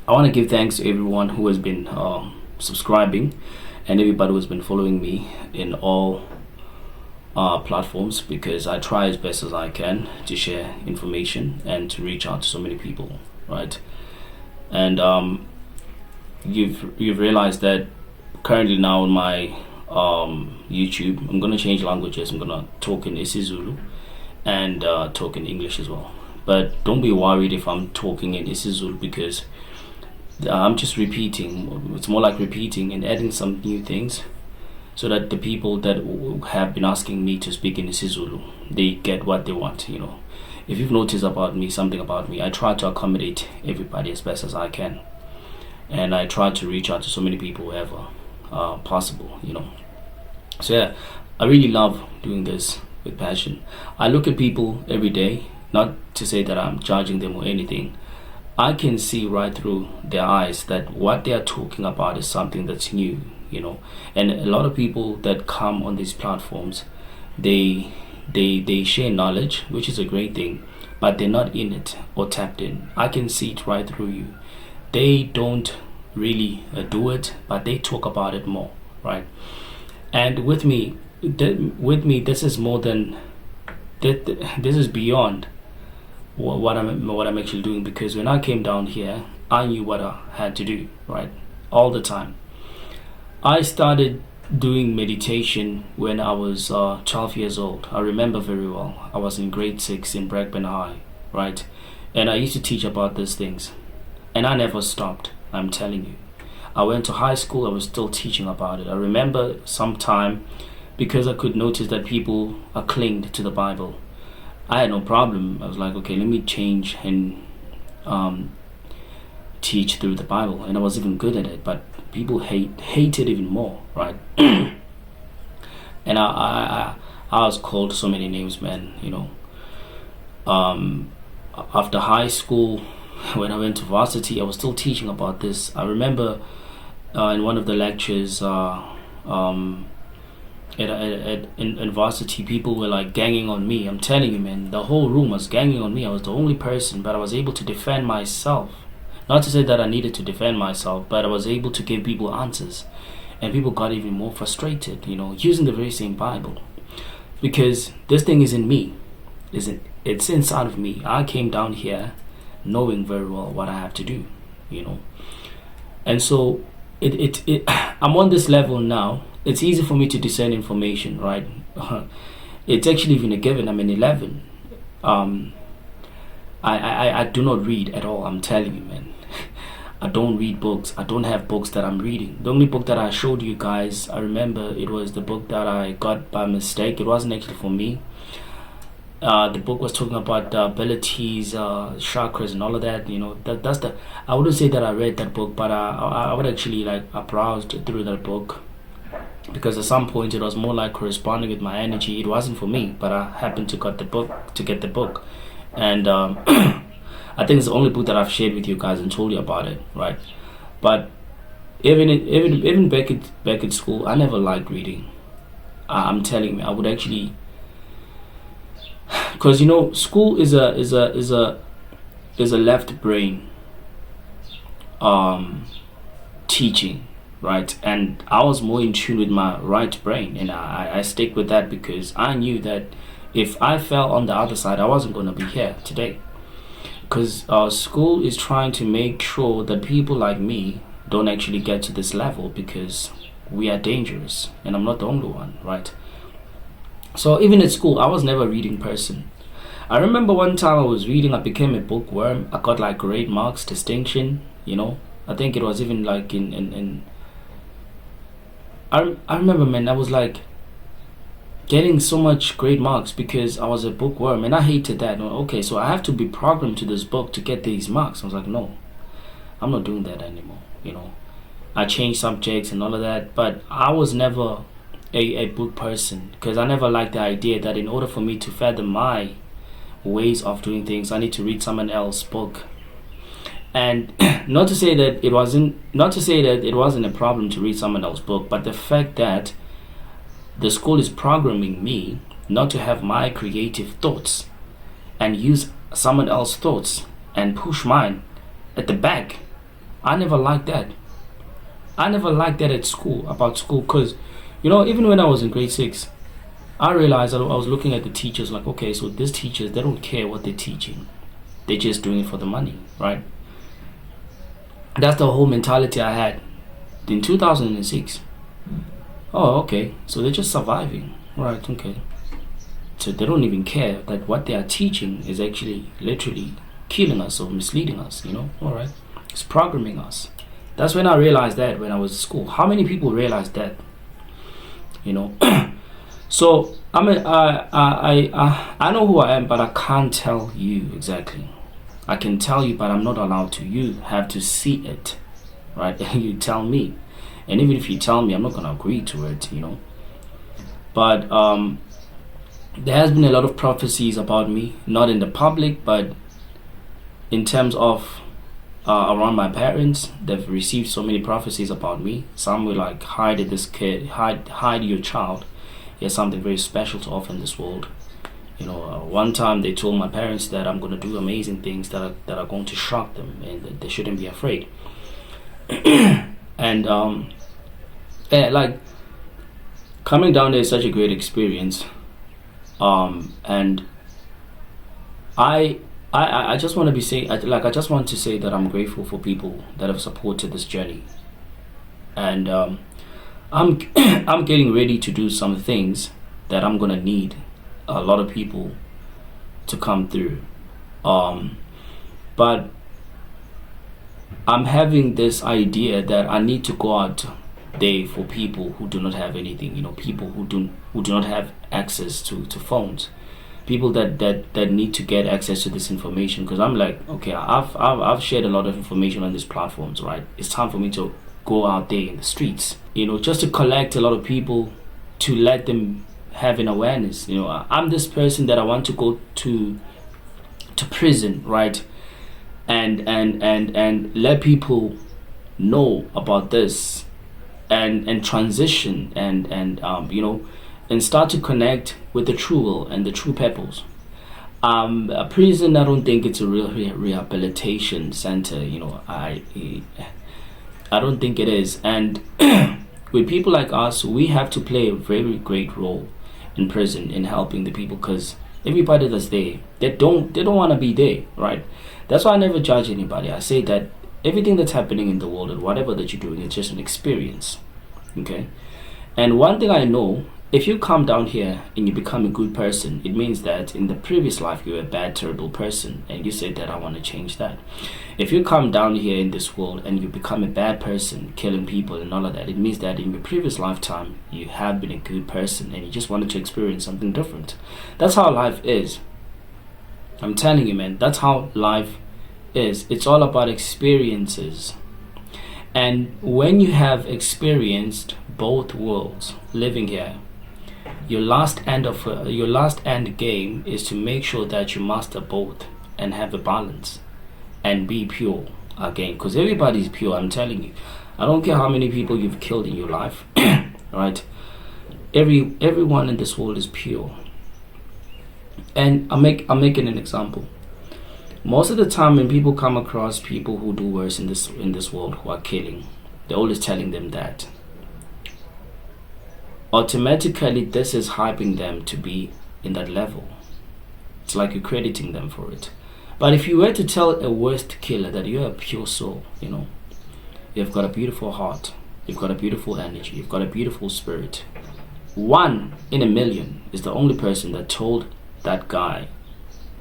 I want to give thanks to everyone who has been subscribing and everybody who has been following me in all platforms, because I try as best as I can to share information and to reach out to so many people, right? And you've realized that currently now on my YouTube, I'm gonna change languages. I'm gonna talk in isiZulu and talk in English as well. But don't be worried if I'm talking in isiZulu, because I'm just repeating. It's more like repeating and adding some new things, so that the people that have been asking me to speak in isiZulu, they get what they want. If you've noticed something about me, I try to accommodate everybody as best as I can, and I try to reach out to so many people wherever possible. So yeah, I really love doing this with passion. I look at people every day, not to say that I'm judging them or anything. I can see right through their eyes that what they are talking about is something that's new. And a lot of people that come on these platforms, they share knowledge, which is a great thing, but they're not in it or tapped in. I can see it right through you. They don't really do it, but they talk about it more, right? And with me, this is more than this is beyond what I'm actually doing, because when I came down here, I knew what I had to do, right? All the time. I started doing meditation when I was 12 years old. I remember very well. I was in grade 6 in Brakpan High, right? And I used to teach about these things, and I never stopped. I'm telling you. I went to high school, I was still teaching about it. I remember sometime, because I could notice that people are clinged to the Bible, I had no problem. I was like, okay, let me change and teach through the Bible. And I was even good at it, but people hate it even more, right? And I was called so many names, man. After high school, when I went to varsity, I was still teaching about this. I remember in one of the lectures in varsity, people were like ganging on me. I'm telling you, man, the whole room was ganging on me. I was the only person, but I was able to defend myself. Not to say that I needed to defend myself, but I was able to give people answers, and people got even more frustrated, using the very same Bible, because this thing is in me, it's inside of me. I came down here knowing very well what I have to do, and so I'm on this level now. It's easy for me to discern information, right? It's actually even a given. I'm in 11. I do not read at all. I'm telling you, man. I don't read books. I don't have books that I'm reading. The only book that I showed you guys, I remember it was the book that I got by mistake. It wasn't actually for me. The book was talking about abilities, chakras, and all of that. That's the. I wouldn't say that I read that book, but I would actually I browsed through that book, because at some point it was more like corresponding with my energy. It wasn't for me, but I happened to get the book, and I think it's the only book that I've shared with you guys and told you about it, right? But even back at school, I never liked reading. I'm telling you, I would actually, because school is a left brain teaching, right? And I was more in tune with my right brain, and I stick with that, because I knew that if I fell on the other side, I wasn't going to be here today. Because school is trying to make sure that people like me don't actually get to this level, because we are dangerous, and I'm not the only one, right? So even at school, I was never a reading person. I remember one time I was reading, I became a bookworm. I got great marks, distinction, I think it was even in I remember, man, I was getting so much great marks because I was a bookworm, and I hated that. Okay, so I have to be programmed to this book to get these marks. I was like, no, I'm not doing that anymore. I changed subjects and all of that, but I was never a book person, because I never liked the idea that in order for me to fathom my ways of doing things, I need to read someone else's book. And not to say that it wasn't a problem to read someone else's book, but the fact that the school is programming me not to have my creative thoughts and use someone else's thoughts and push mine at the back. I never liked that. I never liked that at school, about school, because, you know, even when I was in grade 6, I realized that I was looking at the teachers like, okay, so these teachers, they don't care what they're teaching. They're just doing it for the money, right? That's the whole mentality I had in 2006. Oh, okay, so they're just surviving, right? Okay. So they don't even care that what they are teaching is actually literally killing us or misleading us, you know? All right. It's programming us. That's when I realized that when I was at school. How many people realized that? You know? So I know who I am, but I can't tell you exactly. I can tell you, but I'm not allowed to. You have to see it, right? You tell me, and even if you tell me, I'm not gonna agree to it, you know. But there has been a lot of prophecies about me, not in the public, but in terms of around my parents. They've received so many prophecies about me. Some were like, hide this kid, hide your child. He has something very special to offer in this world. You know, one time they told my parents that I'm going to do amazing things that are going to shock them, and that they shouldn't be afraid. And like coming down there is such a great experience. And I just want to be saying, I just want to say that I'm grateful for people that have supported this journey, and I'm I'm getting ready to do some things that I'm gonna need a lot of people to come through. But I'm having this idea that I need to go out there for people who do not have anything, you know, people who do not have access to phones, people that need to get access to this information. Because I'm like, okay, I've shared a lot of information on these platforms, right? It's time for me to go out there in the streets, you know, just to collect a lot of people, to let them have an awareness. You know, I'm this person that I want to go to prison, right? And let people know about this, and transition, and you know, and start to connect with the true will and the true purpose. A prison, I don't think it's a real rehabilitation center. You know, I don't think it is. And with people like us, we have to play a very great role in prison in helping the people, because everybody that's there, they don't want to be there, right? That's why I never judge anybody. I say that everything that's happening in the world and whatever that you're doing, it's just an experience, okay? And one thing I know, if you come down here and you become a good person, it means that in the previous life you were a bad, terrible person, and you say that I want to change that. If you come down here in this world and you become a bad person, killing people and all of that, it means that in your previous lifetime you have been a good person and you just wanted to experience something different. That's how life is. I'm telling you, man, that's how life is. It's all about experiences. And when you have experienced both worlds living here, your last end game is to make sure that you master both and have a balance and be pure again, because everybody's pure. I'm telling you, I don't care how many people you've killed in your life, right? Everyone in this world is pure. And I'm making an example. Most of the time when people come across people who do worse in this world, who are killing, they're always telling them that. Automatically, this is hyping them to be in that level. It's like you're crediting them for it. But if you were to tell a worst killer that you're a pure soul, you know, you've got a beautiful heart, you've got a beautiful energy, you've got a beautiful spirit. 1 in a million is the only person that told that guy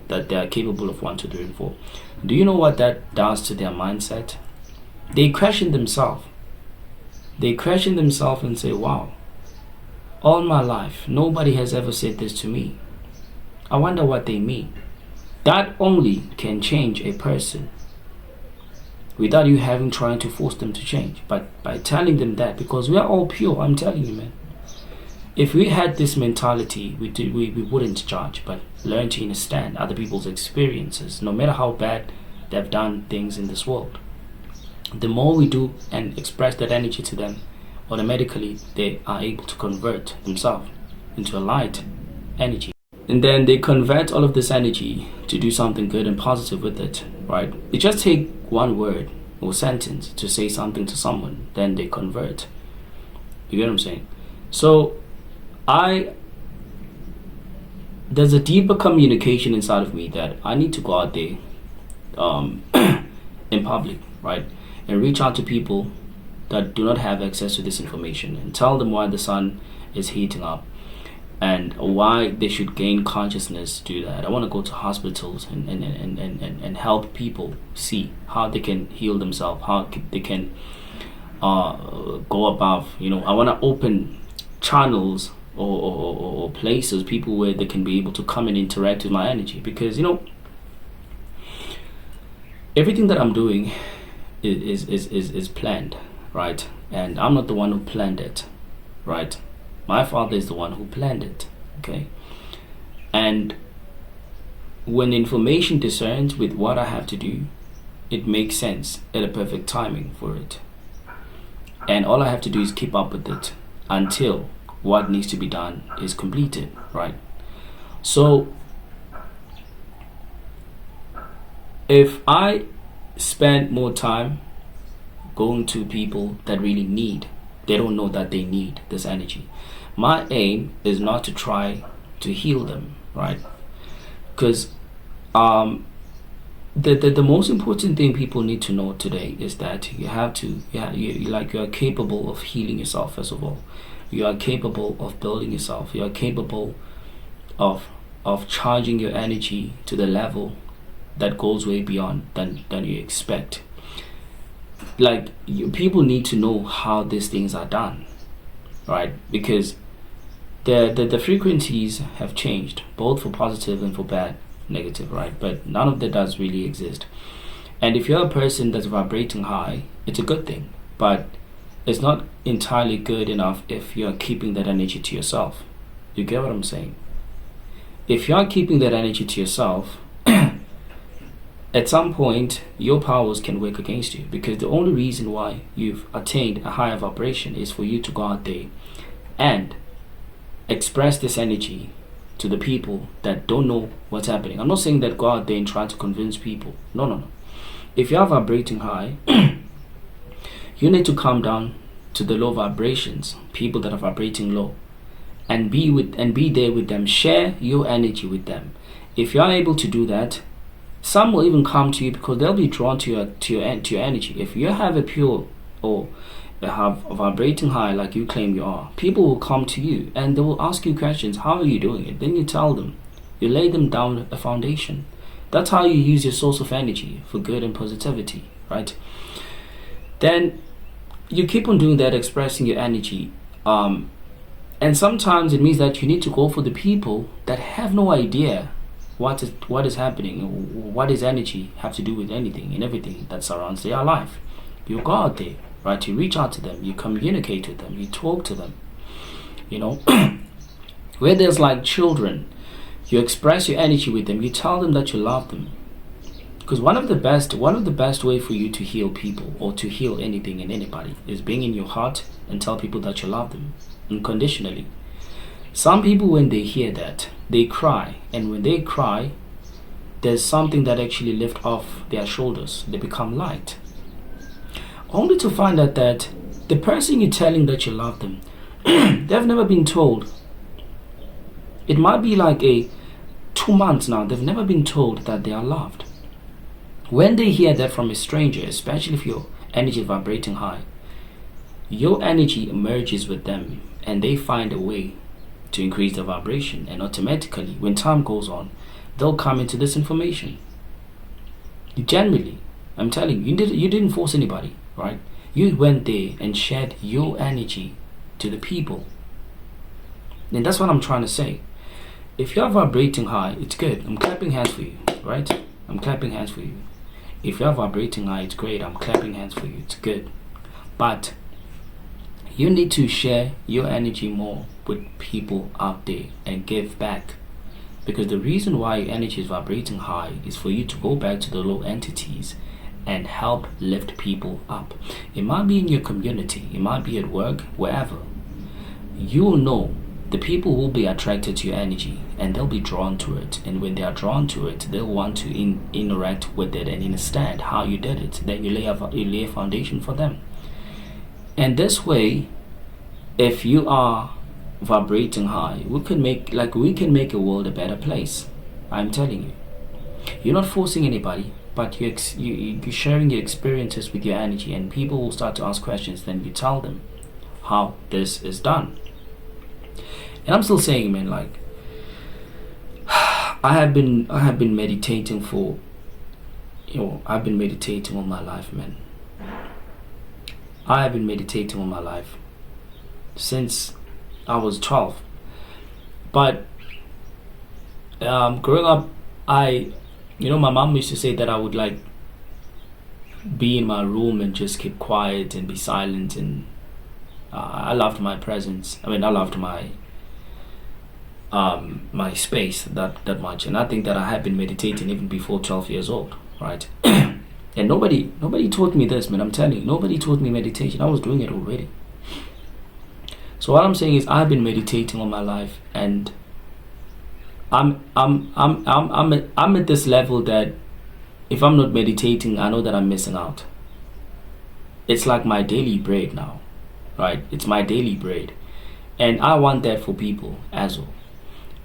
that they are capable of 1, 2, 3, and 4. Do you know what that does to their mindset? They question themselves. They question themselves and say, wow, all my life, nobody has ever said this to me. I wonder what they mean. That only can change a person without you having trying to force them to change. But by telling them that, because we are all pure, I'm telling you, man. If we had this mentality, we wouldn't judge, but learn to understand other people's experiences, no matter how bad they've done things in this world. The more we do and express that energy to them, automatically they are able to convert themselves into a light energy. And then they convert all of this energy to do something good and positive with it, right? It just takes one word or sentence to say something to someone, then they convert. You get what I'm saying? So there's a deeper communication inside of me that I need to go out there in public, right, and reach out to people that do not have access to this information and tell them why the sun is heating up and why they should gain consciousness to do that. I want to go to hospitals and help people see how they can heal themselves, how they can go above. I want to open channels or places, people where they can be able to come and interact with my energy, because everything that I'm doing is planned, right? And I'm not the one who planned it, right? My Father is the one who planned it, okay? And when information discerns with what I have to do, it makes sense at a perfect timing for it. And all I have to do is keep up with it until what needs to be done is completed, right? So if I spend more time going to people that really need, they don't know that they need this energy. My aim is not to try to heal them, right? Because the most important thing people need to know today is that you are capable of healing yourself. First of all, you are capable of building yourself. You are capable of charging your energy to the level that goes way beyond than you expect. People need to know how these things are done, right? Because the frequencies have changed, both for positive and for negative, right? But none of that does really exist. And if you're a person that's vibrating high, it's a good thing, but it's not entirely good enough if you're keeping that energy to yourself. You get what I'm saying? If you're keeping that energy to yourself, at some point your powers can work against you, because the only reason why you've attained a higher vibration is for you to go out there and express this energy to the people that don't know what's happening. I'm not saying that go out there and try to convince people. No. If you are vibrating high, you need to come down to the low vibrations, people that are vibrating low, and be there with them. Share your energy with them. If you are able to do that, some will even come to you because they'll be drawn to your energy. If you have a pure or have a vibrating high like you claim you are, people will come to you and they will ask you questions. How are you doing it? Then you tell them. You lay them down a foundation. That's how you use your source of energy for good and positivity, right? Then you keep on doing that, expressing your energy. And sometimes it means that you need to go for the people that have no idea what is happening, what does energy have to do with anything and everything that surrounds their life. You go out there, right? You reach out to them, you communicate with them, you talk to them. Where there's like children, you express your energy with them, you tell them that you love them. Because one of the best way for you to heal people or to heal anything and anybody is being in your heart and tell people that you love them unconditionally. Some people, when they hear that, they cry, and when they cry, there's something that actually lifts off their shoulders. They become light, only to find out that the person you're telling that you love them, they've never been told. It might be like 2 months now, they've never been told that they are loved. When they hear that from a stranger, especially if your energy is vibrating high, your energy merges with them and they find a way to increase the vibration, and automatically when time goes on, they'll come into this information. Generally, I'm telling you, you didn't force anybody, right? You went there and shared your energy to the people. And that's what I'm trying to say. If you're vibrating high, it's good. I'm clapping hands for you, right? I'm clapping hands for you. If you're vibrating high, it's great. I'm clapping hands for you. It's good. But you need to share your energy more with people out there and give back. Because the reason why your energy is vibrating high is for you to go back to the low entities and help lift people up. It might be in your community, it might be at work, wherever. You will know the people will be attracted to your energy and they'll be drawn to it. And when they are drawn to it, they'll want to interact with it and understand how you did it. Then you lay a foundation for them. And this way, if you are vibrating high, we can make a world a better place. I'm telling you. You're not forcing anybody, but you're sharing your experiences with your energy, and people will start to ask questions. Then you tell them how this is done. And I'm still saying, man, like, I have been meditating for, I've been meditating all my life, man. I have been meditating all my life since I was 12. But growing up, my mom used to say that I would like be in my room and just keep quiet and be silent, and I loved my presence. I loved my my space that much, and I think that I had been meditating even before 12 years old, right? And nobody taught me this, man. I'm telling you, nobody taught me meditation. I was doing it already. So what I'm saying is, I've been meditating all my life, and I'm at this level that if I'm not meditating, I know that I'm missing out. It's like my daily bread now, right? It's my daily bread, and I want that for people as well.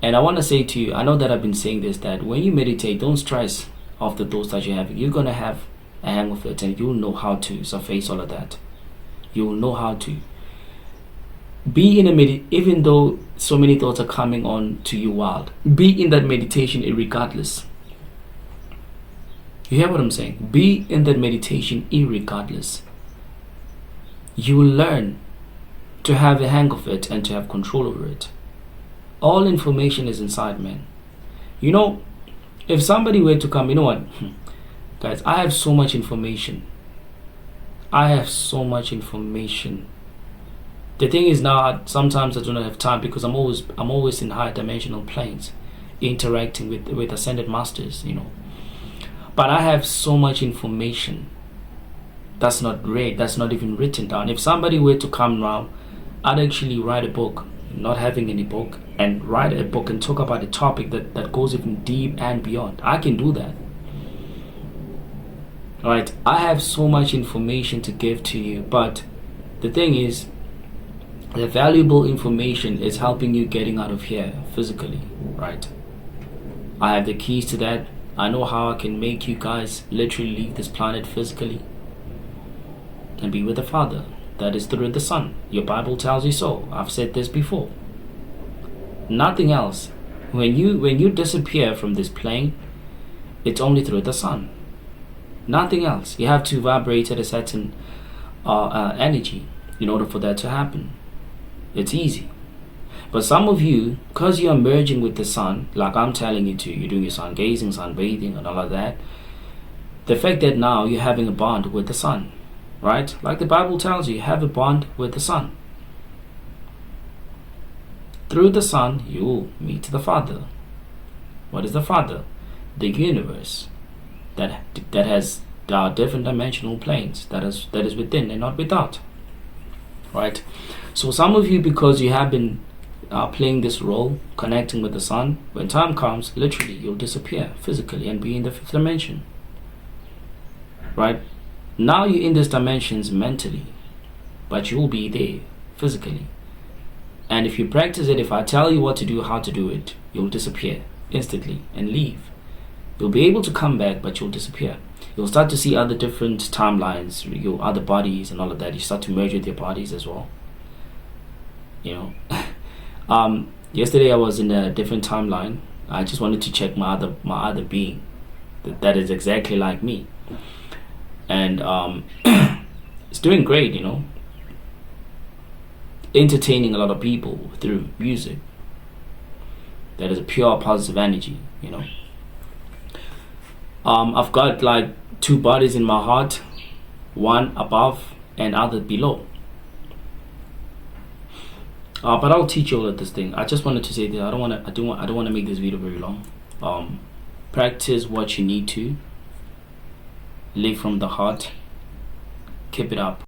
And I want to say to you, I know that I've been saying this, that when you meditate, don't stress off the thoughts that you're having. You're gonna have a hang of it, and you'll know how to surface all of that. You'll know how to be in even though so many thoughts are coming on to you wild. Be in that meditation irregardless. You hear what I'm saying? Be in that meditation irregardless. You will learn to have a hang of it and to have control over it. All information is inside, man. If somebody were to come, you know what? Guys, I have so much information. The thing is, now sometimes I do not have time because I'm always in high dimensional planes, interacting with ascended masters, But I have so much information that's not read, that's not even written down. If somebody were to come now, I'd actually write a book, not having any book, and write a book and talk about a topic that goes even deep and beyond. I can do that. Right? I have so much information to give to you, but the thing is, the valuable information is helping you getting out of here physically, right? I have the keys to that. I know how I can make you guys literally leave this planet physically and be with the Father. That is through the Son. Your Bible tells you so. I've said this before. Nothing else. When you disappear from this plane, it's only through the Son. Nothing else. You have to vibrate at a certain energy in order for that to happen. It's easy. But some of you, because you're merging with the sun, like I'm telling you to, you're doing your sun gazing, sun bathing, and all of that, the fact that now you're having a bond with the sun, right? Like the Bible tells you, have a bond with the sun. Through the Son, you will meet the Father. What is the Father? The universe that has different dimensional planes that is within and not without, right? So some of you, because you have been playing this role, connecting with the sun, when time comes, literally you'll disappear physically and be in the fifth dimension, right? Now you're in these dimensions mentally, but you'll be there physically. And if you practice it, if I tell you what to do, how to do it, you'll disappear instantly and leave. You'll be able to come back, but you'll disappear. You'll start to see other different timelines, your other bodies and all of that. You start to merge with your bodies as well. Yesterday I was in a different timeline. I just wanted to check my other being that is exactly like me, and it's doing great. Entertaining a lot of people through music. That is a pure positive energy. I've got like two bodies in my heart, one above and other below. But I'll teach you all of this thing. I just wanted to say that I don't want to make this video very long. Practice what you need to. Live from the heart. Keep it up.